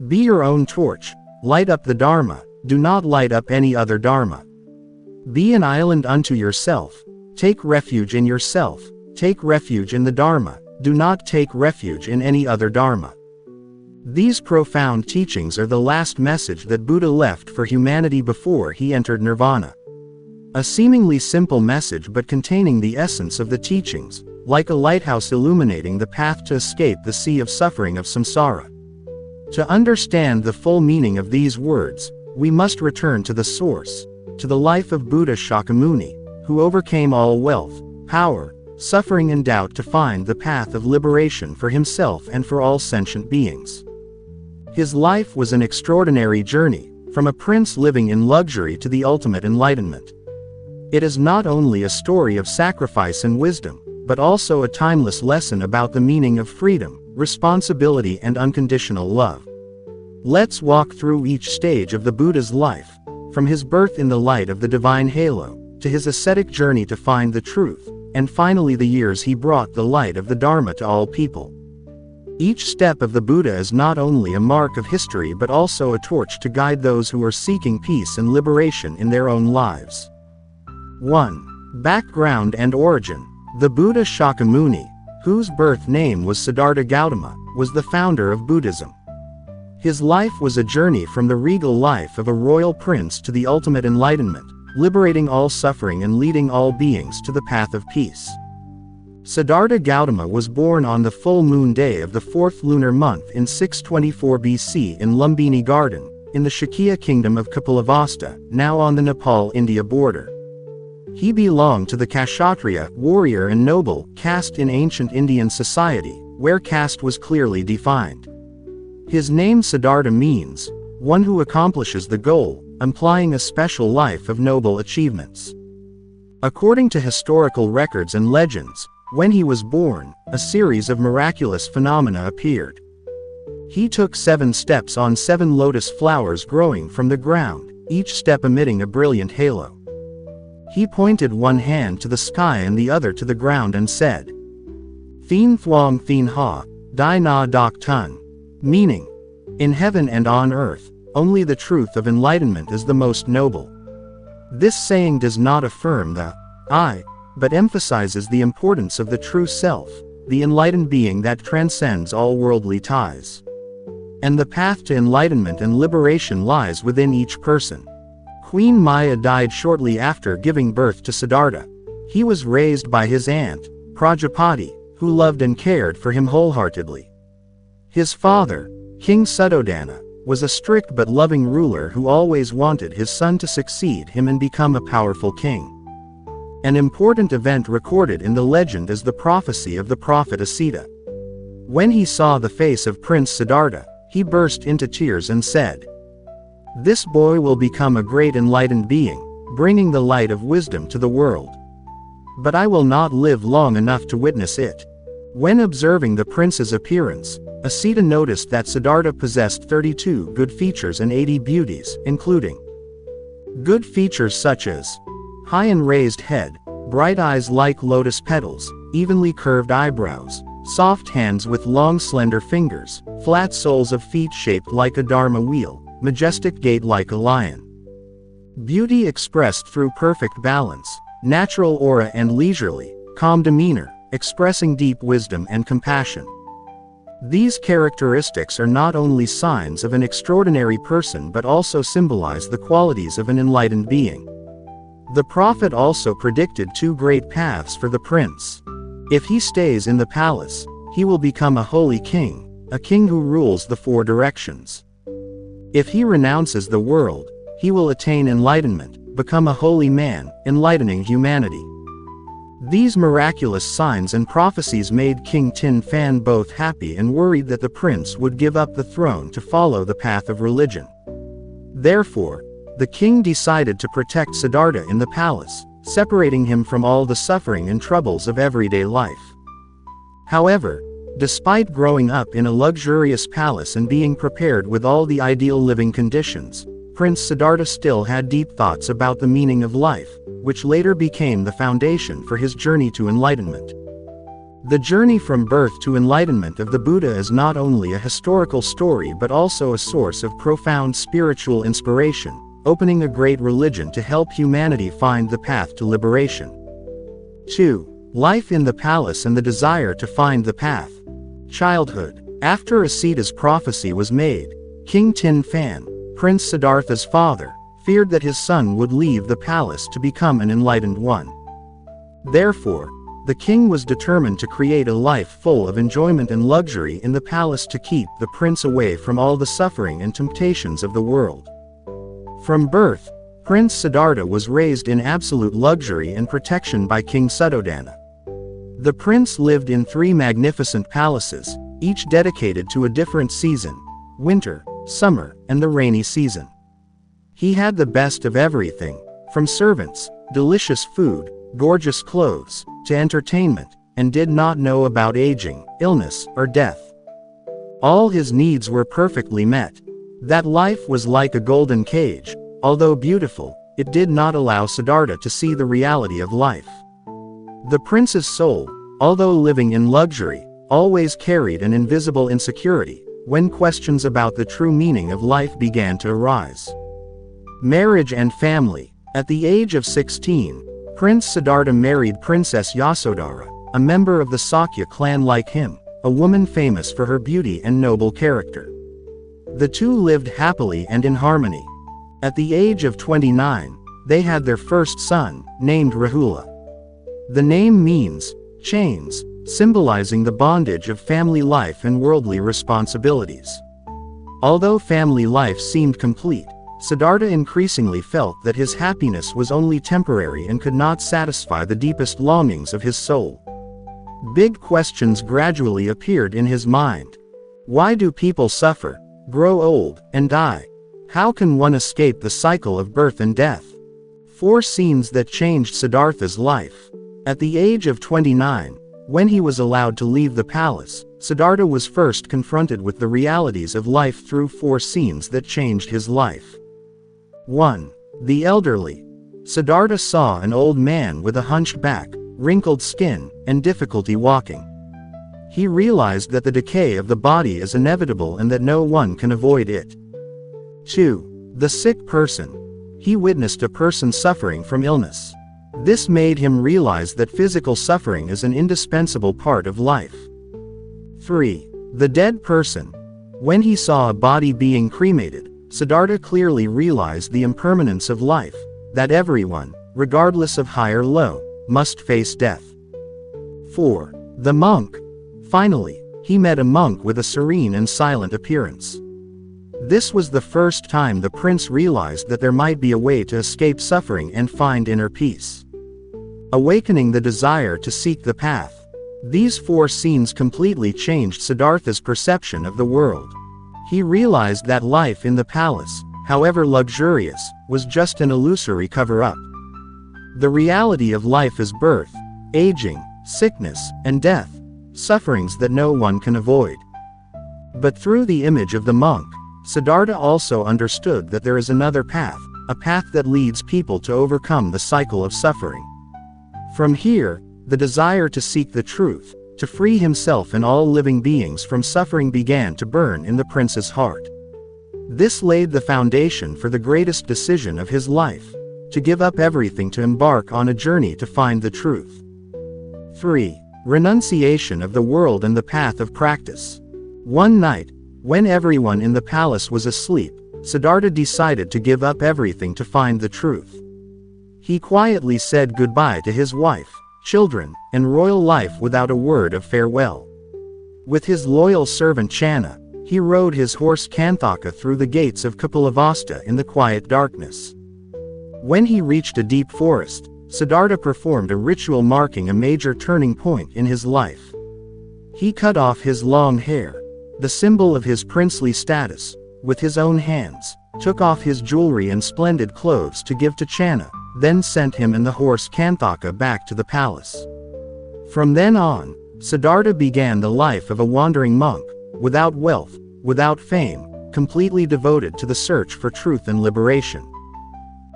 Be your own torch, light up the Dharma, do not light up any other Dharma. Be an island unto yourself, take refuge in yourself, take refuge in the Dharma, do not take refuge in any other Dharma. These profound teachings are the last message that Buddha left for humanity before he entered Nirvana. A seemingly simple message but containing the essence of the teachings, like a lighthouse illuminating the path to escape the sea of suffering of samsara. To understand the full meaning of these words, we must return to the source, to the life of Buddha Shakyamuni, who overcame all wealth, power, suffering and doubt to find the path of liberation for himself and for all sentient beings. His life was an extraordinary journey, from a prince living in luxury to the ultimate enlightenment. It is not only a story of sacrifice and wisdom, but also a timeless lesson about the meaning of freedom, responsibility and unconditional love. Let's walk through each stage of the Buddha's life, from his birth in the light of the divine halo, to his ascetic journey to find the truth, and finally the years he brought the light of the Dharma to all people. Each step of the Buddha is not only a mark of history but also a torch to guide those who are seeking peace and liberation in their own lives. 1. Background and origin. The Buddha Shakyamuni, whose birth name was Siddhartha Gautama, was the founder of Buddhism. His life was a journey from the regal life of a royal prince to the ultimate enlightenment, liberating all suffering and leading all beings to the path of peace. Siddhartha Gautama was born on the full moon day of the 4th lunar month in 624 BC in Lumbini Garden, in the Shakya kingdom of Kapilavastu, now on the Nepal-India border. He belonged to the Kshatriya, warrior and noble, caste in ancient Indian society, where caste was clearly defined. His name Siddhartha means, one who accomplishes the goal, implying a special life of noble achievements. According to historical records and legends, when he was born, a series of miraculous phenomena appeared. He took 7 steps on 7 lotus flowers growing from the ground, each step emitting a brilliant halo. He pointed one hand to the sky and the other to the ground and said, Thien Thuong Thien Ha, Dai Na Dak Tun, meaning, in heaven and on earth, only the truth of enlightenment is the most noble. This saying does not affirm the I, but emphasizes the importance of the true self, the enlightened being that transcends all worldly ties. And the path to enlightenment and liberation lies within each person. Queen Maya died shortly after giving birth to Siddhartha. He was raised by his aunt, Prajapati, who loved and cared for him wholeheartedly. His father, King Suddhodana, was a strict but loving ruler who always wanted his son to succeed him and become a powerful king. An important event recorded in the legend is the prophecy of the prophet Asita. When he saw the face of Prince Siddhartha, he burst into tears and said, This boy will become a great enlightened being, bringing the light of wisdom to the world. But I will not live long enough to witness it. When observing the prince's appearance, Asita noticed that Siddhartha possessed 32 good features and 80 beauties, including good features such as high and raised head, bright eyes like lotus petals, evenly curved eyebrows, soft hands with long slender fingers, flat soles of feet shaped like a dharma wheel, majestic gait like a lion. Beauty expressed through perfect balance, natural aura and leisurely, calm demeanor, expressing deep wisdom and compassion. These characteristics are not only signs of an extraordinary person but also symbolize the qualities of an enlightened being. The prophet also predicted 2 great paths for the prince. If he stays in the palace, he will become a holy king, a king who rules the 4 directions. If he renounces the world, he will attain enlightenment, become a holy man, enlightening humanity. These miraculous signs and prophecies made King Tin Fan both happy and worried that the prince would give up the throne to follow the path of religion. Therefore, the king decided to protect Siddhartha in the palace, separating him from all the suffering and troubles of everyday life. However, despite growing up in a luxurious palace and being prepared with all the ideal living conditions, Prince Siddhartha still had deep thoughts about the meaning of life, which later became the foundation for his journey to enlightenment. The journey from birth to enlightenment of the Buddha is not only a historical story but also a source of profound spiritual inspiration, opening a great religion to help humanity find the path to liberation. 2. Life in the palace and the desire to find the path. Childhood. After Asita's prophecy was made, King Tin Fan, Prince Siddhartha's father, feared that his son would leave the palace to become an enlightened one. Therefore, the king was determined to create a life full of enjoyment and luxury in the palace to keep the prince away from all the suffering and temptations of the world. From birth, Prince Siddhartha was raised in absolute luxury and protection by King Suddhodana. The prince lived in 3 magnificent palaces, each dedicated to a different season: winter, summer, and the rainy season. He had the best of everything, from servants, delicious food, gorgeous clothes, to entertainment, and did not know about aging, illness, or death. All his needs were perfectly met. That life was like a golden cage. Although beautiful, it did not allow Siddhartha to see the reality of life. The prince's soul, although living in luxury, always carried an invisible insecurity when questions about the true meaning of life began to arise. Marriage and family. At the age of 16, Prince Siddhartha married Princess Yasodhara, a member of the Sakya clan like him, a woman famous for her beauty and noble character. The two lived happily and in harmony. At the age of 29, they had their first son, named Rahula. The name means chains, symbolizing the bondage of family life and worldly responsibilities. Although family life seemed complete, Siddhartha increasingly felt that his happiness was only temporary and could not satisfy the deepest longings of his soul. Big questions gradually appeared in his mind. Why do people suffer, grow old, and die? How can one escape the cycle of birth and death? 4 scenes that changed Siddhartha's life. At the age of 29, when he was allowed to leave the palace, Siddhartha was first confronted with the realities of life through 4 scenes that changed his life. 1. The elderly. Siddhartha saw an old man with a hunched back, wrinkled skin, and difficulty walking. He realized that the decay of the body is inevitable and that no one can avoid it. 2. The sick person. He witnessed a person suffering from illness. This made him realize that physical suffering is an indispensable part of life. 3. The dead person. When he saw a body being cremated, Siddhartha clearly realized the impermanence of life, that everyone, regardless of high or low, must face death. 4. The monk. Finally, he met a monk with a serene and silent appearance. This was the first time the prince realized that there might be a way to escape suffering and find inner peace. Awakening the desire to seek the path. These 4 scenes completely changed Siddhartha's perception of the world. He realized that life in the palace, however luxurious, was just an illusory cover-up. The reality of life is birth, aging, sickness, and death, sufferings that no one can avoid. But through the image of the monk, Siddhartha also understood that there is another path, a path that leads people to overcome the cycle of suffering. From here, the desire to seek the truth, to free himself and all living beings from suffering began to burn in the prince's heart. This laid the foundation for the greatest decision of his life, to give up everything to embark on a journey to find the truth. 3. Renunciation of the world and the path of practice. One night, when everyone in the palace was asleep, Siddhartha decided to give up everything to find the truth. He quietly said goodbye to his wife, children, and royal life without a word of farewell. With his loyal servant Channa, he rode his horse Kanthaka through the gates of Kapilavastu in the quiet darkness. When he reached a deep forest, Siddhartha performed a ritual marking a major turning point in his life. He cut off his long hair, the symbol of his princely status, with his own hands, took off his jewelry and splendid clothes to give to Channa, then sent him and the horse Kanthaka back to the palace. From then on, Siddhartha began the life of a wandering monk, without wealth, without fame, completely devoted to the search for truth and liberation.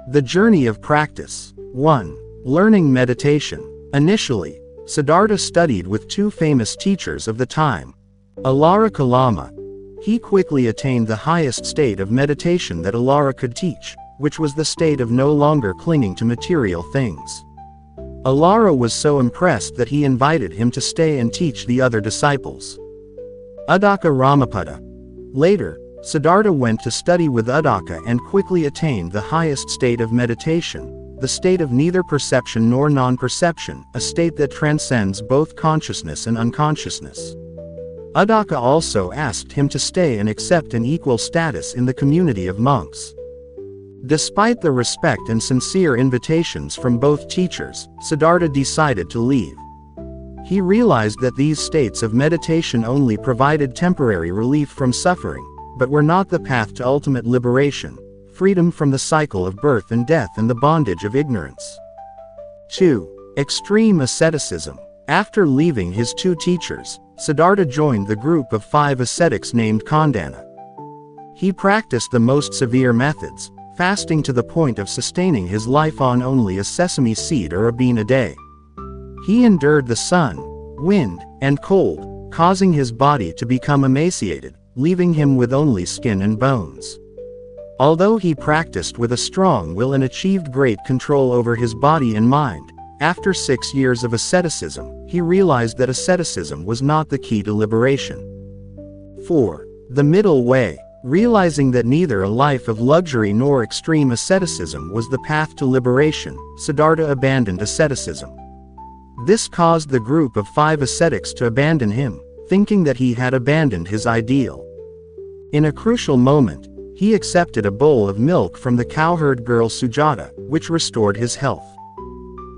The journey of practice. 1. Learning meditation. Initially, Siddhartha studied with two famous teachers of the time. Alara Kalama. He quickly attained the highest state of meditation that Alara could teach, which was the state of no longer clinging to material things. Alara was so impressed that he invited him to stay and teach the other disciples. Uddaka Ramapada. Later, Siddhartha went to study with Uddaka and quickly attained the highest state of meditation, the state of neither perception nor non-perception, a state that transcends both consciousness and unconsciousness. Uddaka also asked him to stay and accept an equal status in the community of monks. Despite the respect and sincere invitations from both teachers, Siddhartha decided to leave. He realized that these states of meditation only provided temporary relief from suffering, but were not the path to ultimate liberation, freedom from the cycle of birth and death and the bondage of ignorance. 2. Extreme asceticism. After leaving his two teachers, Siddhartha joined the group of 5 ascetics named Khandana. He practiced the most severe methods, fasting to the point of sustaining his life on only a sesame seed or a bean a day. He endured the sun, wind, and cold, causing his body to become emaciated, leaving him with only skin and bones. Although he practiced with a strong will and achieved great control over his body and mind, after 6 years of asceticism, he realized that asceticism was not the key to liberation. 4. The middle way. Realizing that neither a life of luxury nor extreme asceticism was the path to liberation, Siddhartha abandoned asceticism. This caused the group of 5 ascetics to abandon him, thinking that he had abandoned his ideal. In a crucial moment, he accepted a bowl of milk from the cowherd girl Sujata, which restored his health.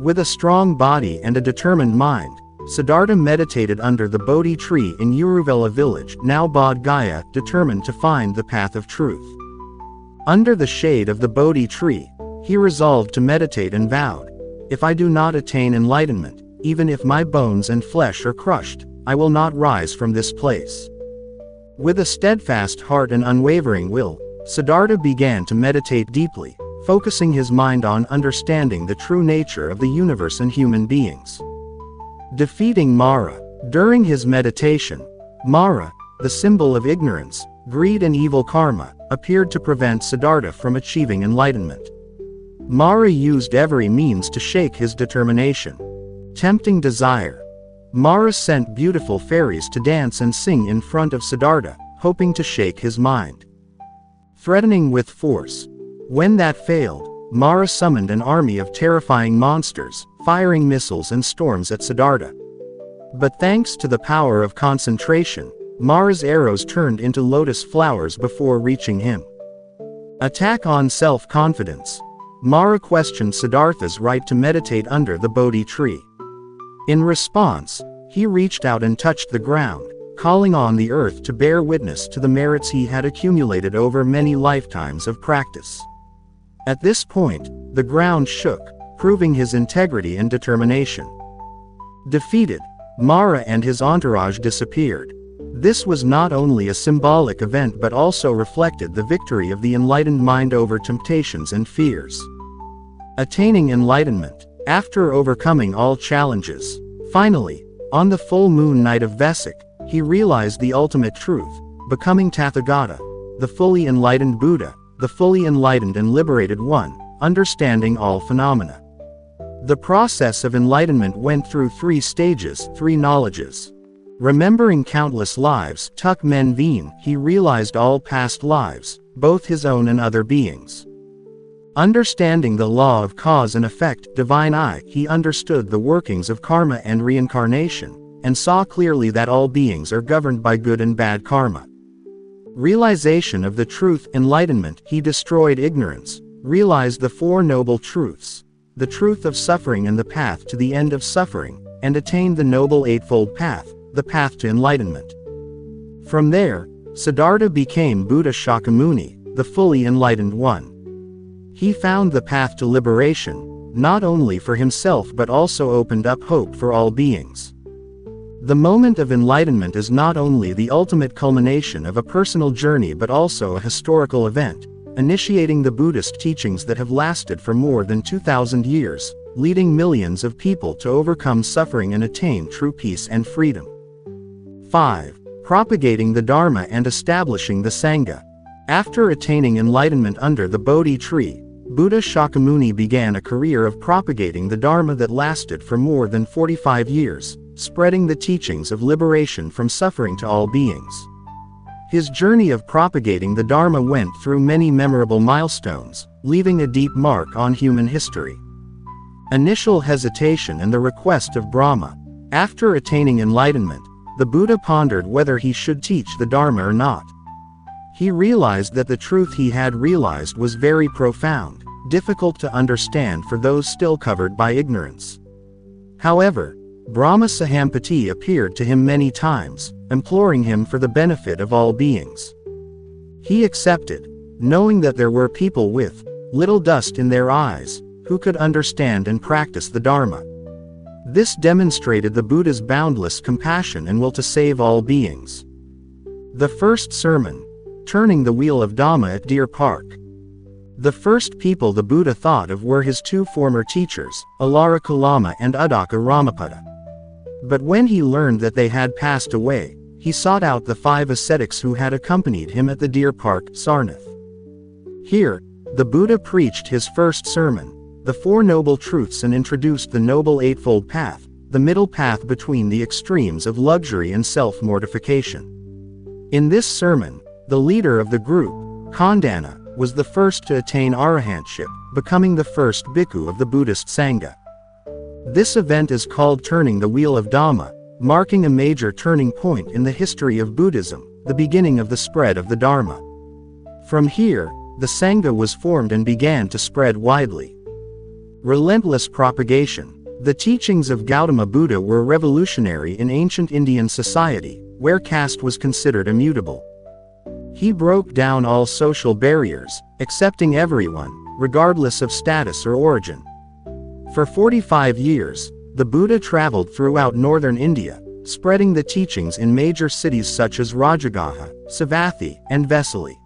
With a strong body and a determined mind, Siddhartha meditated under the Bodhi tree in Uruvela village, now Bodh Gaya, determined to find the path of truth. Under the shade of the Bodhi tree, he resolved to meditate and vowed, "If I do not attain enlightenment, even if my bones and flesh are crushed, I will not rise from this place." With a steadfast heart and unwavering will, Siddhartha began to meditate deeply, focusing his mind on understanding the true nature of the universe and human beings. Defeating Mara. During his meditation, Mara, the symbol of ignorance, greed and evil karma, appeared to prevent Siddhartha from achieving enlightenment. Mara used every means to shake his determination. Tempting desire. Mara sent beautiful fairies to dance and sing in front of Siddhartha, hoping to shake his mind. Threatening with force. When that failed, Mara summoned an army of terrifying monsters, firing missiles and storms at Siddhartha. But thanks to the power of concentration, Mara's arrows turned into lotus flowers before reaching him. Attack on self-confidence. Mara questioned Siddhartha's right to meditate under the Bodhi tree. In response, he reached out and touched the ground, calling on the earth to bear witness to the merits he had accumulated over many lifetimes of practice. At this point, the ground shook, proving his integrity and determination. Defeated, Mara and his entourage disappeared. This was not only a symbolic event but also reflected the victory of the enlightened mind over temptations and fears. Attaining enlightenment. After overcoming all challenges, finally, on the full moon night of Vesak, he realized the ultimate truth, becoming Tathagata, the fully enlightened Buddha, the fully enlightened and liberated one, understanding all phenomena. The process of enlightenment went through 3 stages, 3 knowledges. Remembering countless lives, Tuk Men Veen, he realized all past lives, both his own and other beings. Understanding the law of cause and effect, divine eye, he understood the workings of karma and reincarnation, and saw clearly that all beings are governed by good and bad karma. Realization of the truth, enlightenment, he destroyed ignorance, realized the 4 noble truths, the truth of suffering and the path to the end of suffering, and attained the noble eightfold path, the path to enlightenment. From there, Siddhartha became Buddha Shakyamuni, the fully enlightened one. He found the path to liberation, not only for himself but also opened up hope for all beings. The moment of enlightenment is not only the ultimate culmination of a personal journey but also a historical event, initiating the Buddhist teachings that have lasted for more than 2,000 years, leading millions of people to overcome suffering and attain true peace and freedom. 5. Propagating the Dharma and establishing the Sangha. After attaining enlightenment under the Bodhi tree, Buddha Shakyamuni began a career of propagating the Dharma that lasted for more than 45 years, spreading the teachings of liberation from suffering to all beings. His journey of propagating the Dharma went through many memorable milestones, leaving a deep mark on human history. Initial hesitation and the request of Brahma. After attaining enlightenment, the Buddha pondered whether he should teach the Dharma or not. He realized that the truth he had realized was very profound, difficult to understand for those still covered by ignorance. However, Brahma Sahampati appeared to him many times, imploring him for the benefit of all beings. He accepted, knowing that there were people with little dust in their eyes, who could understand and practice the Dharma. This demonstrated the Buddha's boundless compassion and will to save all beings. The first sermon, turning the wheel of Dhamma at Deer Park. The first people the Buddha thought of were his two former teachers, Alara Kalama and Uddaka Ramapada. But when he learned that they had passed away, he sought out the 5 ascetics who had accompanied him at the Deer Park, Sarnath. Here, the Buddha preached his first sermon, the 4 Noble Truths, and introduced the Noble Eightfold Path, the middle path between the extremes of luxury and self-mortification. In this sermon, the leader of the group, Khandana, was the first to attain arahantship, becoming the first bhikkhu of the Buddhist Sangha. This event is called Turning the Wheel of Dhamma, marking a major turning point in the history of Buddhism, the beginning of the spread of the Dharma. From here, the Sangha was formed and began to spread widely. Relentless propagation. The teachings of Gautama Buddha were revolutionary in ancient Indian society, where caste was considered immutable. He broke down all social barriers, accepting everyone, regardless of status or origin. For 45 years, the Buddha traveled throughout northern India, spreading the teachings in major cities such as Rajagaha, Savatthi, and Vesali.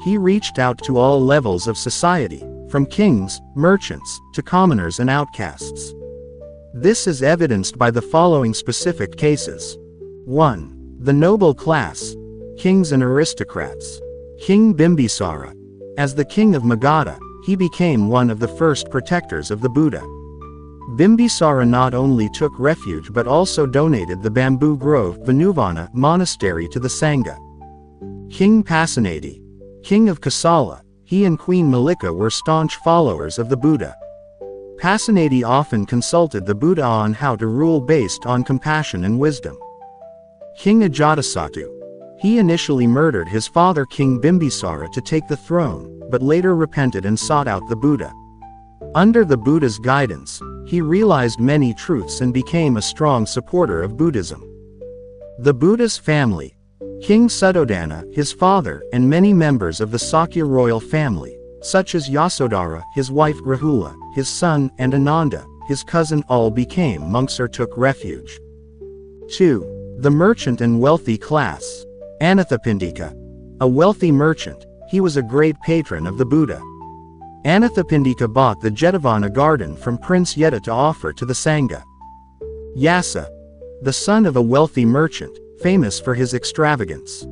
He reached out to all levels of society, from kings, merchants, to commoners and outcasts. This is evidenced by the following specific cases. 1. The noble class, kings and aristocrats. King Bimbisara. As the king of Magadha, he became one of the first protectors of the Buddha. Bimbisara not only took refuge but also donated the bamboo grove Vanuvana monastery to the Sangha. King Pasenadi. King of Kosala, he and Queen Malika were staunch followers of the Buddha. Pasenadi often consulted the Buddha on how to rule based on compassion and wisdom. King Ajatasattu. He initially murdered his father King Bimbisara to take the throne, but later repented and sought out the Buddha. Under the Buddha's guidance, he realized many truths and became a strong supporter of Buddhism. The Buddha's family. King Suddhodana, his father, and many members of the Sakya royal family, such as Yasodhara, his wife Rahula, his son, and Ananda, his cousin, all became monks or took refuge. 2. The merchant and wealthy class. Anathapindika. A wealthy merchant, he was a great patron of the Buddha. Anathapindika bought the Jetavana garden from Prince Yetta to offer to the Sangha. Yasa. The son of a wealthy merchant, famous for his extravagance.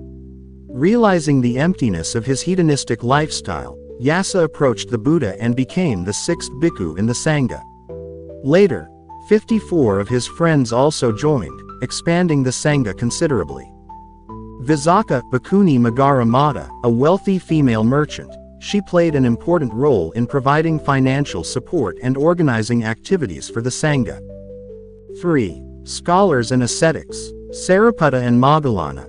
Realizing the emptiness of his hedonistic lifestyle, Yasa approached the Buddha and became the 6th bhikkhu in the Sangha. Later, 54 of his friends also joined, expanding the Sangha considerably. Visakha Bhikkhuni Magara Mata, a wealthy female merchant, she played an important role in providing financial support and organizing activities for the Sangha. 3. Scholars and ascetics. Sariputta and Moggallana.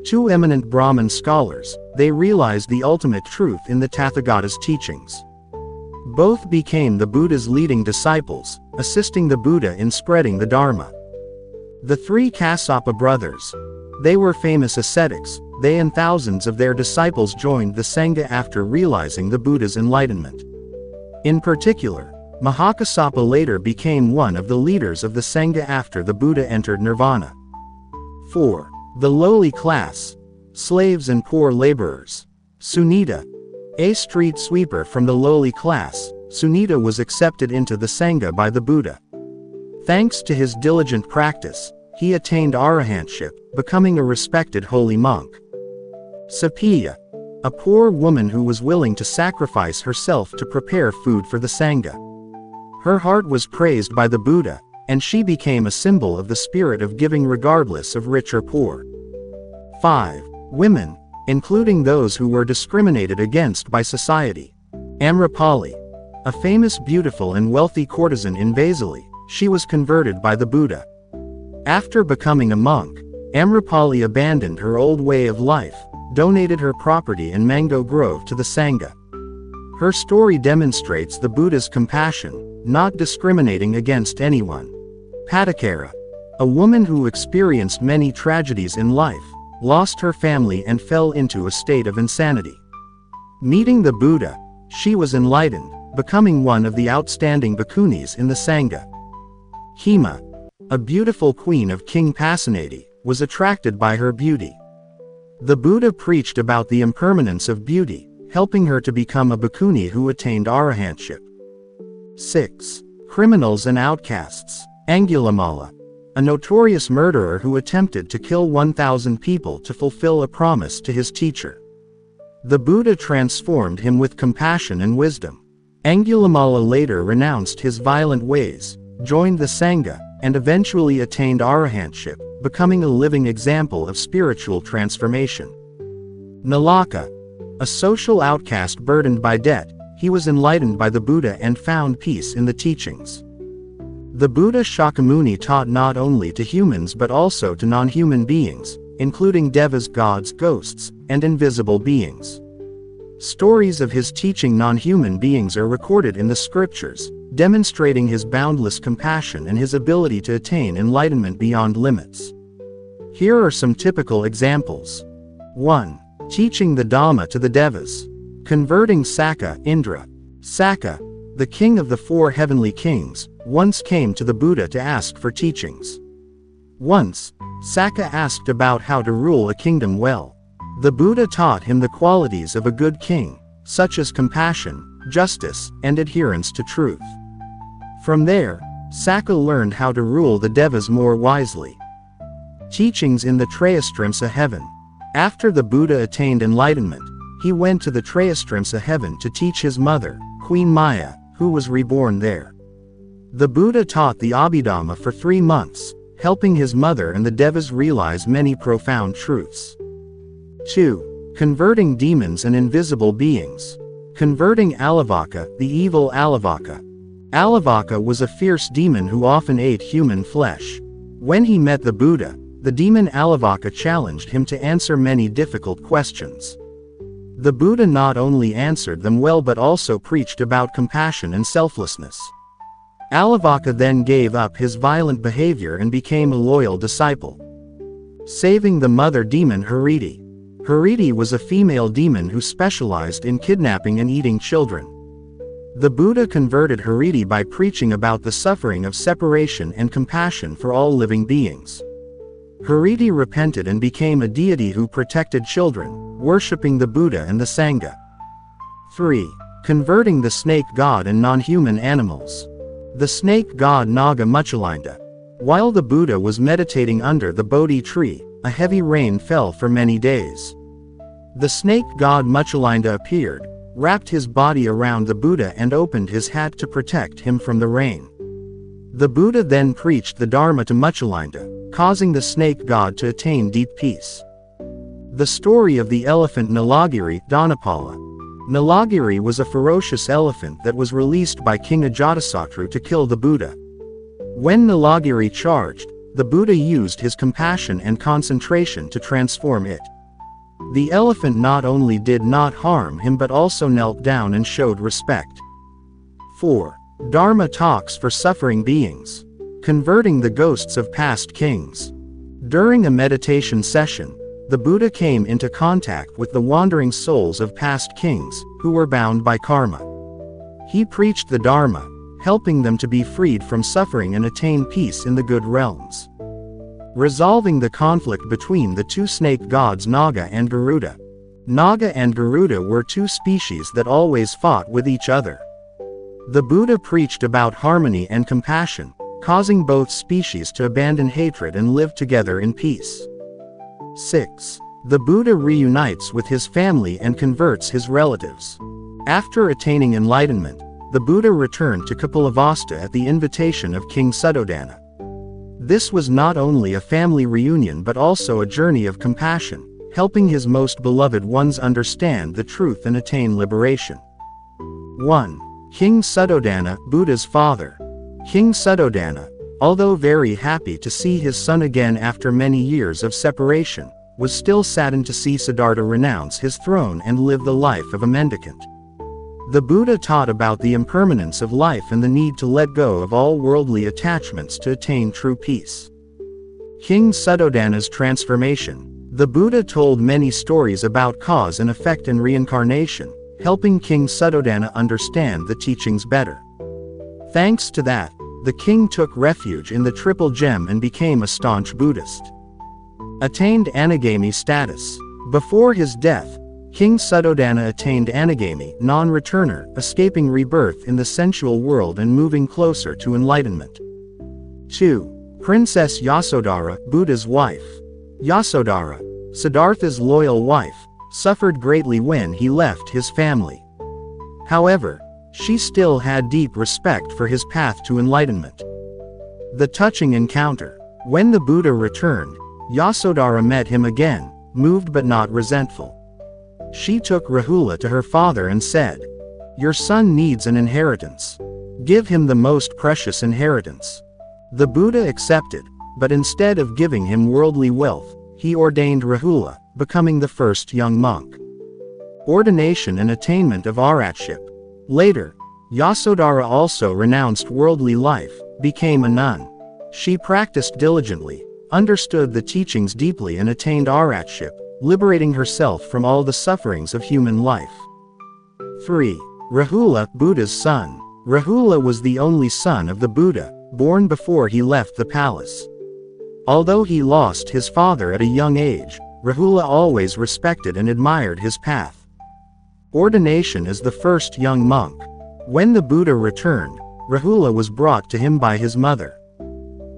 2 eminent Brahmin scholars, they realized the ultimate truth in the Tathagata's teachings. Both became the Buddha's leading disciples, assisting the Buddha in spreading the Dharma. The 3 Kassapa brothers. They were famous ascetics, they and thousands of their disciples joined the Sangha after realizing the Buddha's enlightenment. In particular, Mahakassapa later became one of the leaders of the Sangha after the Buddha entered Nirvana. 4. The lowly class. Slaves and poor laborers. Sunita. A street sweeper from the lowly class, Sunita was accepted into the Sangha by the Buddha. Thanks to his diligent practice, he attained arahantship, becoming a respected holy monk. Sapiya, a poor woman who was willing to sacrifice herself to prepare food for the Sangha. Her heart was praised by the Buddha, and she became a symbol of the spirit of giving regardless of rich or poor. 5. Women, including those who were discriminated against by society. Amrapali, a famous beautiful and wealthy courtesan in Vaisali, she was converted by the Buddha. After becoming a monk, Amrapali abandoned her old way of life, donated her property and mango grove to the Sangha. Her story demonstrates the Buddha's compassion, not discriminating against anyone. Patakara, a woman who experienced many tragedies in life, lost her family and fell into a state of insanity. Meeting the Buddha, she was enlightened, becoming one of the outstanding bhikkhunis in the Sangha. Hema, a beautiful queen of King Pasenadi, was attracted by her beauty. The Buddha preached about the impermanence of beauty, helping her to become a bhikkhuni who attained arahantship. 6. Criminals and outcasts. Angulimala, a notorious murderer who attempted to kill 1,000 people to fulfill a promise to his teacher. The Buddha transformed him with compassion and wisdom. Angulimala later renounced his violent ways, joined the Sangha, and eventually attained arahantship, becoming a living example of spiritual transformation. Nalaka, a social outcast burdened by debt, he was enlightened by the Buddha and found peace in the teachings. The Buddha Shakyamuni taught not only to humans but also to non-human beings, including devas, gods, ghosts, and invisible beings. Stories of his teaching non-human beings are recorded in the scriptures, demonstrating his boundless compassion and his ability to attain enlightenment beyond limits. Here are some typical examples. 1. Teaching the Dhamma to the devas. Converting Sakka, Indra. Sakka, the king of the 4 heavenly kings, once came to the Buddha to ask for teachings. Once, Sakka asked about how to rule a kingdom well. The Buddha taught him the qualities of a good king, such as compassion, justice, and adherence to truth. From there, Sakka learned how to rule the devas more wisely. Teachings in the Trayastrimsa heaven. After the Buddha attained enlightenment, he went to the Trayastrimsa heaven to teach his mother, Queen Maya, who was reborn there. The Buddha taught the Abhidhamma for 3 months, helping his mother and the devas realize many profound truths. 2. Converting demons and invisible beings. Converting Alavaka, the evil Alavaka. Alavaka was a fierce demon who often ate human flesh. When he met the Buddha, the demon Alavaka challenged him to answer many difficult questions. The Buddha not only answered them well but also preached about compassion and selflessness. Alavaka then gave up his violent behavior and became a loyal disciple. Saving the mother demon Hariti. Hariti was a female demon who specialized in kidnapping and eating children. The Buddha converted Hariti by preaching about the suffering of separation and compassion for all living beings. Hariti repented and became a deity who protected children, worshipping the Buddha and the Sangha. 3. Converting the snake god and non-human animals. The snake god Naga Muchalinda. While the Buddha was meditating under the Bodhi tree, a heavy rain fell for many days. The snake god Muchalinda appeared, wrapped his body around the Buddha and opened his hat to protect him from the rain. The Buddha then preached the Dharma to Muchalinda, causing the snake god to attain deep peace. The story of the elephant Nilagiri, Dhanapala. Nilagiri was a ferocious elephant that was released by King Ajatasattu to kill the Buddha. When Nilagiri charged, the Buddha used his compassion and concentration to transform it. The elephant not only did not harm him but also knelt down and showed respect. 4. Dharma talks for suffering beings. Converting the ghosts of past kings. During a meditation session, the Buddha came into contact with the wandering souls of past kings, who were bound by karma. He preached the Dharma, helping them to be freed from suffering and attain peace in the good realms. Resolving the conflict between the 2 snake gods Naga and Garuda. Naga and Garuda were 2 species that always fought with each other. The Buddha preached about harmony and compassion, causing both species to abandon hatred and live together in peace. 6. The Buddha reunites with his family and converts his relatives. After attaining enlightenment, the Buddha returned to Kapilavastu at the invitation of King Suddhodana. This was not only a family reunion but also a journey of compassion, helping his most beloved ones understand the truth and attain liberation. 1. King Suddhodana, Buddha's father. King Suddhodana, although very happy to see his son again after many years of separation, was still saddened to see Siddhartha renounce his throne and live the life of a mendicant. The Buddha taught about the impermanence of life and the need to let go of all worldly attachments to attain true peace. King Suddhodana's transformation. The Buddha told many stories about cause and effect and reincarnation, helping King Suddhodana understand the teachings better. Thanks to that, the king took refuge in the Triple Gem and became a staunch Buddhist. Attained Anagami status. Before his death, King Suddhodana attained Anagami, non-returner, escaping rebirth in the sensual world and moving closer to enlightenment. 2. Princess Yasodhara, Buddha's wife. Yasodhara, Siddhartha's loyal wife, suffered greatly when he left his family. However, she still had deep respect for his path to enlightenment. The touching encounter. When the Buddha returned, Yasodhara met him again, moved but not resentful. She took Rahula to her father and said, "Your son needs an inheritance. Give him the most precious inheritance." The Buddha accepted, but instead of giving him worldly wealth, he ordained Rahula, becoming the first young monk. Ordination and attainment of Arhatship. Later, Yasodhara also renounced worldly life, became a nun. She practiced diligently, understood the teachings deeply and attained Arhatship, liberating herself from all the sufferings of human life. 3. Rahula, Buddha's son. Rahula was the only son of the Buddha, born before he left the palace. Although he lost his father at a young age, Rahula always respected and admired his path. Ordination as the first young monk. When the Buddha returned, Rahula was brought to him by his mother.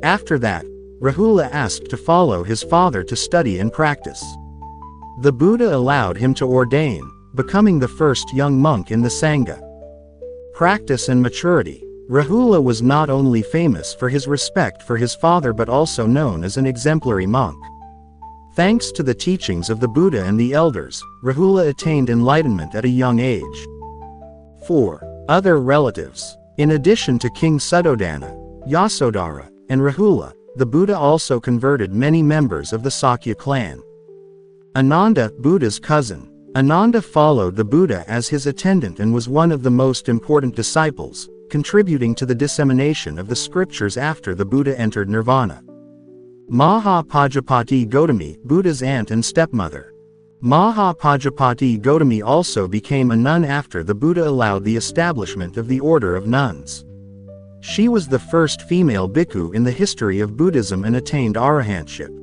After that, Rahula asked to follow his father to study and practice. The Buddha allowed him to ordain, becoming the first young monk in the Sangha. Practice and maturity. Rahula was not only famous for his respect for his father but also known as an exemplary monk. Thanks to the teachings of the Buddha and the elders, Rahula attained enlightenment at a young age. 4. Other relatives. In addition to King Suddhodana, Yasodhara, and Rahula, the Buddha also converted many members of the Sakya clan. Ananda, Buddha's cousin. Ananda followed the Buddha as his attendant and was one of the most important disciples, contributing to the dissemination of the scriptures after the Buddha entered Nirvana. Mahapajapati Gautami, Buddha's aunt and stepmother. Mahapajapati Gautami also became a nun after the Buddha allowed the establishment of the order of nuns. She was the first female bhikkhu in the history of Buddhism and attained arahantship.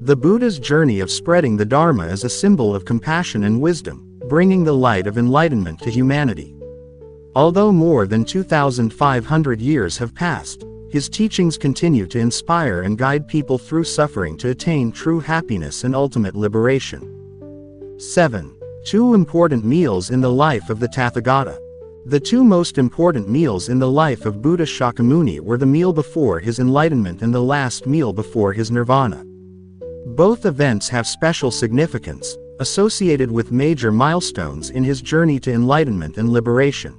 The Buddha's journey of spreading the Dharma is a symbol of compassion and wisdom, bringing the light of enlightenment to humanity. Although more than 2,500 years have passed, his teachings continue to inspire and guide people through suffering to attain true happiness and ultimate liberation. 7. 2 important meals in the life of the Tathagata. The 2 most important meals in the life of Buddha Shakyamuni were the meal before his enlightenment and the last meal before his nirvana. Both events have special significance, associated with major milestones in his journey to enlightenment and liberation.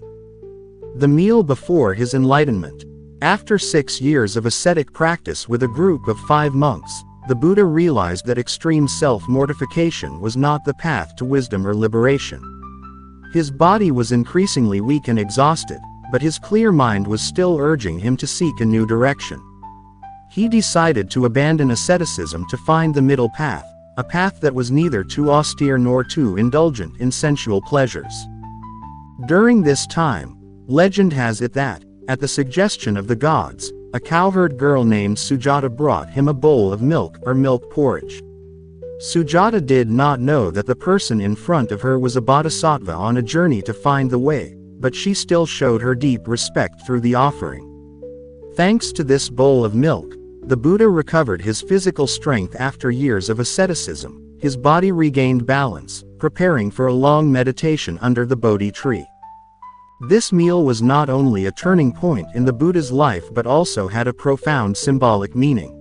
The meal before his enlightenment. After 6 years of ascetic practice with a group of 5 monks, the Buddha realized that extreme self-mortification was not the path to wisdom or liberation. His body was increasingly weak and exhausted, but his clear mind was still urging him to seek a new direction. He decided to abandon asceticism to find the middle path, a path that was neither too austere nor too indulgent in sensual pleasures. During this time, legend has it that, at the suggestion of the gods, a cowherd girl named Sujata brought him a bowl of milk or milk porridge. Sujata did not know that the person in front of her was a bodhisattva on a journey to find the way, but she still showed her deep respect through the offering. Thanks to this bowl of milk, the Buddha recovered his physical strength after years of asceticism. His body regained balance, preparing for a long meditation under the Bodhi tree. This meal was not only a turning point in the Buddha's life but also had a profound symbolic meaning.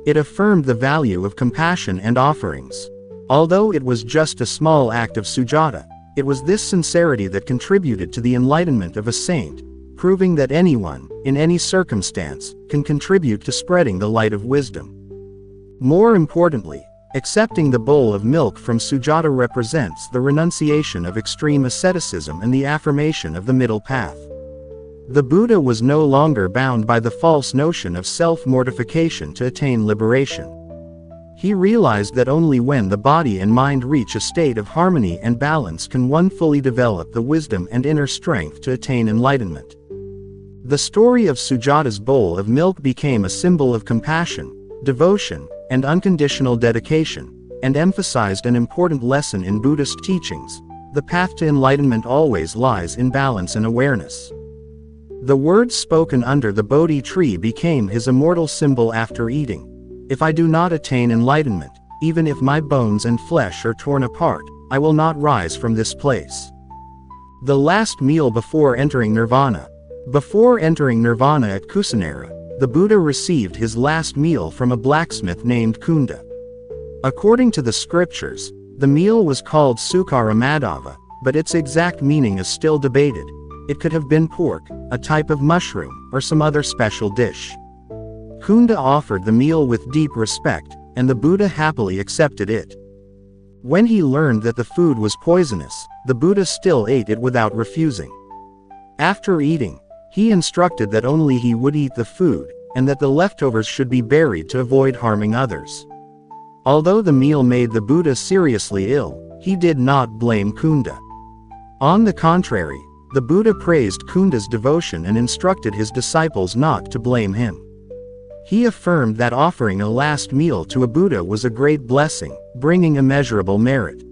It affirmed the value of compassion and offerings. Although it was just a small act of sujata, it was this sincerity that contributed to the enlightenment of a saint, proving that anyone, in any circumstance, can contribute to spreading the light of wisdom. More importantly, accepting the bowl of milk from sujata represents the renunciation of extreme asceticism and the affirmation of the middle path. The Buddha was no longer bound by the false notion of self-mortification to attain liberation. He realized that only when the body and mind reach a state of harmony and balance can one fully develop the wisdom and inner strength to attain enlightenment. The story of Sujata's bowl of milk became a symbol of compassion, devotion, and unconditional dedication, and emphasized an important lesson in Buddhist teachings: the path to enlightenment always lies in balance and awareness. The words spoken under the Bodhi tree became his immortal symbol after eating. If I do not attain enlightenment, even if my bones and flesh are torn apart, I will not rise from this place. The last meal before entering Nirvana. Before entering Nirvana at Kusinara, the Buddha received his last meal from a blacksmith named Kunda. According to the scriptures, the meal was called Sukara Madhava, but its exact meaning is still debated. It could have been pork, a type of mushroom, or some other special dish. Kunda offered the meal with deep respect, and the Buddha happily accepted it. When he learned that the food was poisonous, the Buddha still ate it without refusing. After eating, he instructed that only he would eat the food, and that the leftovers should be buried to avoid harming others. Although the meal made the Buddha seriously ill, he did not blame Kunda. On the contrary, the Buddha praised Kunda's devotion and instructed his disciples not to blame him. He affirmed that offering a last meal to a Buddha was a great blessing, bringing immeasurable merit.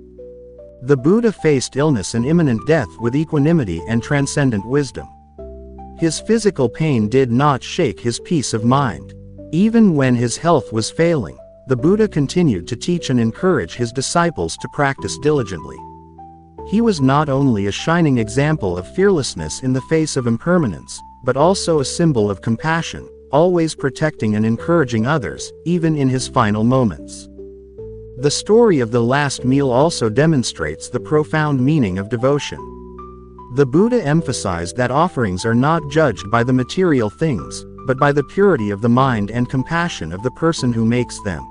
The Buddha faced illness and imminent death with equanimity and transcendent wisdom. His physical pain did not shake his peace of mind. Even when his health was failing, the Buddha continued to teach and encourage his disciples to practice diligently. He was not only a shining example of fearlessness in the face of impermanence, but also a symbol of compassion, always protecting and encouraging others, even in his final moments. The story of the last meal also demonstrates the profound meaning of devotion. The Buddha emphasized that offerings are not judged by the material things, but by the purity of the mind and compassion of the person who makes them.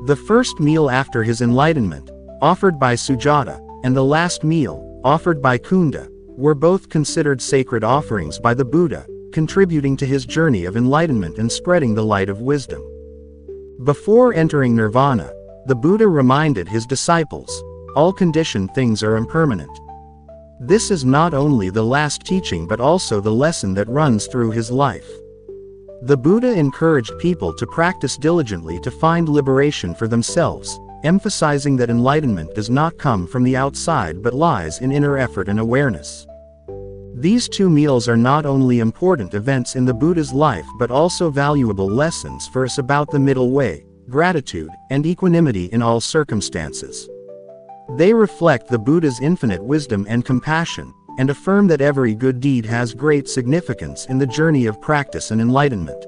The first meal after his enlightenment, offered by Sujata, and the last meal, offered by Kunda, were both considered sacred offerings by the Buddha, contributing to his journey of enlightenment and spreading the light of wisdom. Before entering Nirvana, the Buddha reminded his disciples, all conditioned things are impermanent. This is not only the last teaching but also the lesson that runs through his life. The Buddha encouraged people to practice diligently to find liberation for themselves, emphasizing that enlightenment does not come from the outside but lies in inner effort and awareness. These two meals are not only important events in the Buddha's life but also valuable lessons for us about the middle way, gratitude, and equanimity in all circumstances. They reflect the Buddha's infinite wisdom and compassion, and affirm that every good deed has great significance in the journey of practice and enlightenment.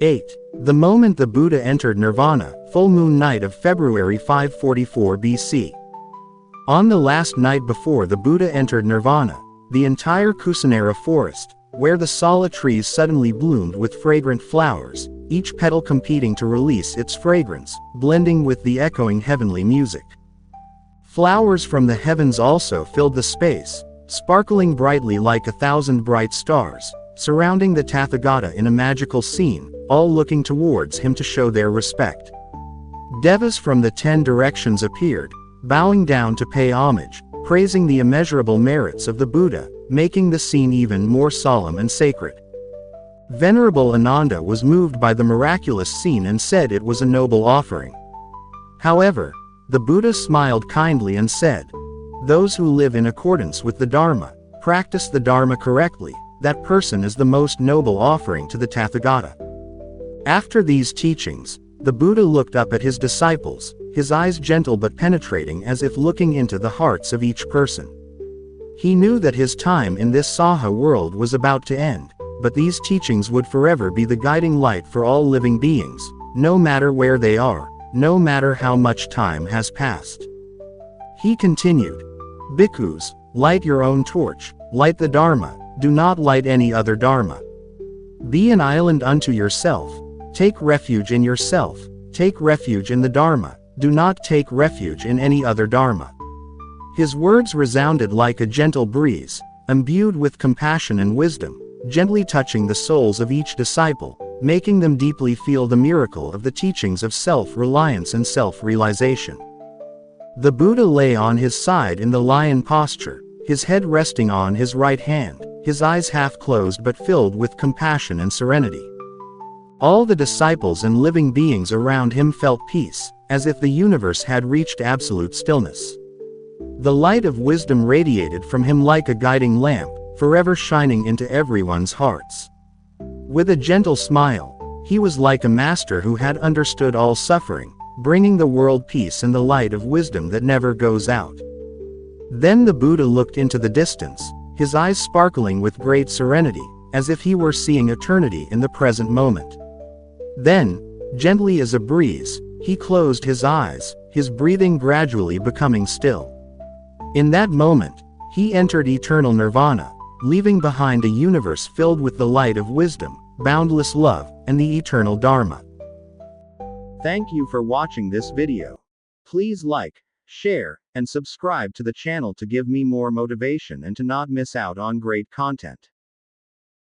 8. The moment the Buddha entered Nirvana, full moon night of February 544 BC. On the last night before the Buddha entered Nirvana, the entire Kusinara forest, where the sala trees suddenly bloomed with fragrant flowers, each petal competing to release its fragrance, blending with the echoing heavenly music. Flowers from the heavens also filled the space, sparkling brightly like 1,000 bright stars, surrounding the Tathagata in a magical scene, all looking towards him to show their respect. Devas from the 10 directions appeared, bowing down to pay homage, praising the immeasurable merits of the Buddha, making the scene even more solemn and sacred. Venerable Ananda was moved by the miraculous scene and said it was a noble offering. However, the Buddha smiled kindly and said, "Those who live in accordance with the Dharma, practice the Dharma correctly, that person is the most noble offering to the Tathagata. After these teachings, the Buddha looked up at his disciples, his eyes gentle but penetrating as if looking into the hearts of each person. He knew that his time in this Saha world was about to end, but these teachings would forever be the guiding light for all living beings, no matter where they are, no matter how much time has passed. He continued, "Bhikkhus, light your own torch, light the Dharma, do not light any other Dharma. Be an island unto yourself, take refuge in yourself, take refuge in the Dharma, do not take refuge in any other Dharma." His words resounded like a gentle breeze, imbued with compassion and wisdom, gently touching the souls of each disciple, making them deeply feel the miracle of the teachings of self-reliance and self-realization. The Buddha lay on his side in the lion posture, his head resting on his right hand, his eyes half closed but filled with compassion and serenity. All the disciples and living beings around him felt peace, as if the universe had reached absolute stillness. The light of wisdom radiated from him like a guiding lamp, forever shining into everyone's hearts. With a gentle smile, he was like a master who had understood all suffering, bringing the world peace and the light of wisdom that never goes out. Then the Buddha looked into the distance, his eyes sparkling with great serenity, as if he were seeing eternity in the present moment. Then, gently as a breeze, he closed his eyes, his breathing gradually becoming still. In that moment, he entered eternal Nirvana, leaving behind a universe filled with the light of wisdom, boundless love, and the eternal Dharma. Thank you for watching this video. Please like, share, and subscribe to the channel to give me more motivation and to not miss out on great content.